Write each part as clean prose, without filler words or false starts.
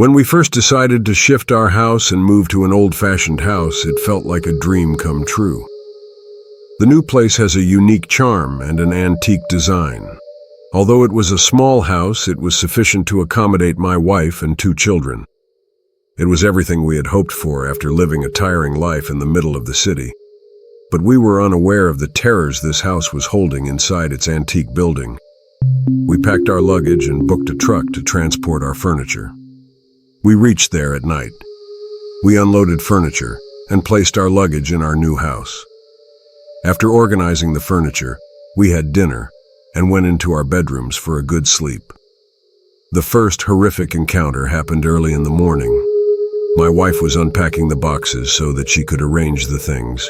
When we first decided to shift our house and move to an old-fashioned house, it felt like a dream come true. The new place has a unique charm and an antique design. Although it was a small house, it was sufficient to accommodate my wife and 2 children. It was everything we had hoped for after living a tiring life in the middle of the city. But we were unaware of the terrors this house was holding inside its antique building. We packed our luggage and booked a truck to transport our furniture. We reached there at night. We unloaded furniture and placed our luggage in our new house. After organizing the furniture, we had dinner and went into our bedrooms for a good sleep. The first horrific encounter happened early in the morning. My wife was unpacking the boxes so that she could arrange the things.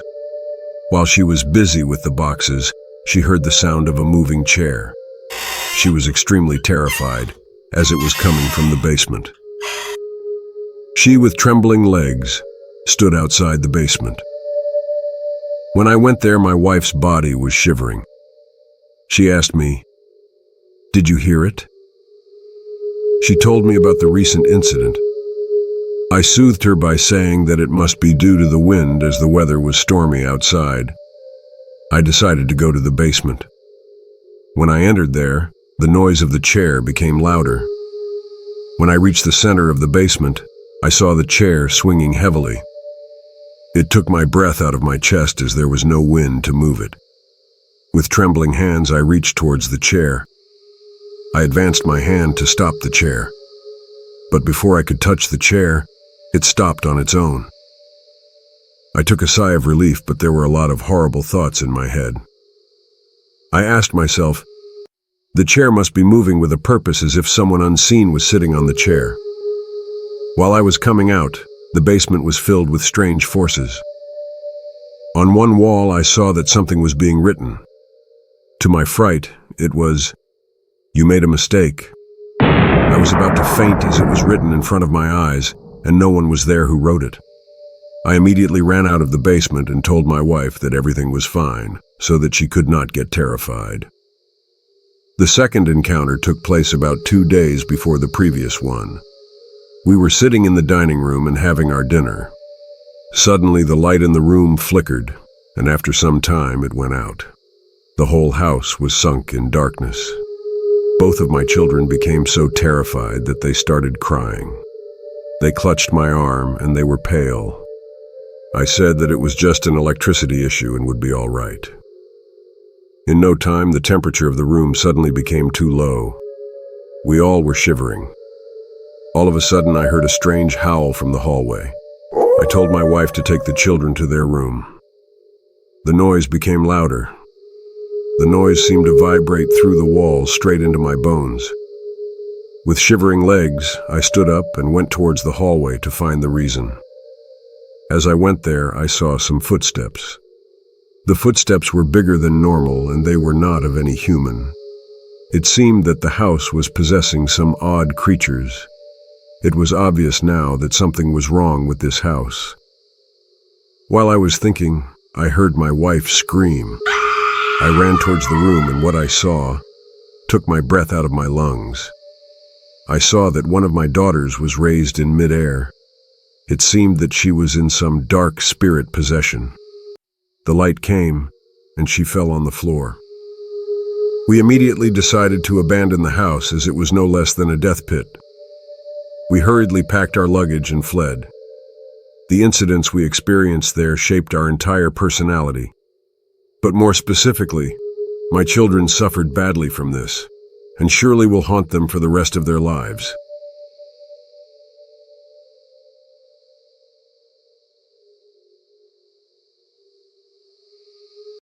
While she was busy with the boxes, she heard the sound of a moving chair. She was extremely terrified, as it was coming from the basement. She, with trembling legs, stood outside the basement. When I went there, my wife's body was shivering. She asked me, "Did you hear it?" She told me about the recent incident. I soothed her by saying that it must be due to the wind as the weather was stormy outside. I decided to go to the basement. When I entered there, the noise of the chair became louder. When I reached the center of the basement, I saw the chair swinging heavily. It took my breath out of my chest as there was no wind to move it. With trembling hands, I reached towards the chair. I advanced my hand to stop the chair. But before I could touch the chair, it stopped on its own. I took a sigh of relief, but there were a lot of horrible thoughts in my head. I asked myself, the chair must be moving with a purpose, as if someone unseen was sitting on the chair. While I was coming out, the basement was filled with strange forces. On one wall, I saw that something was being written. To my fright, it was, "You made a mistake." I was about to faint as it was written in front of my eyes, and no one was there who wrote it. I immediately ran out of the basement and told my wife that everything was fine, so that she could not get terrified. The second encounter took place about 2 days before the previous one. We were sitting in the dining room and having our dinner. Suddenly, the light in the room flickered, and after some time it went out. The whole house was sunk in darkness. Both of my children became so terrified that they started crying. They clutched my arm and they were pale. I said that it was just an electricity issue and would be all right. In no time, the temperature of the room suddenly became too low. We all were shivering. All of a sudden, I heard a strange howl from the hallway. I told my wife to take the children to their room. The noise became louder. The noise seemed to vibrate through the walls straight into my bones. With shivering legs, I stood up and went towards the hallway to find the reason. As I went there, I saw some footsteps. The footsteps were bigger than normal, and they were not of any human. It seemed that the house was possessing some odd creatures. It was obvious now that something was wrong with this house. While I was thinking, I heard my wife scream. I ran towards the room, and what I saw took my breath out of my lungs. I saw that one of my daughters was raised in midair. It seemed that she was in some dark spirit possession. The light came, and she fell on the floor. We immediately decided to abandon the house, as it was no less than a death pit. We hurriedly packed our luggage and fled. The incidents we experienced there shaped our entire personality. But more specifically, my children suffered badly from this, and surely will haunt them for the rest of their lives.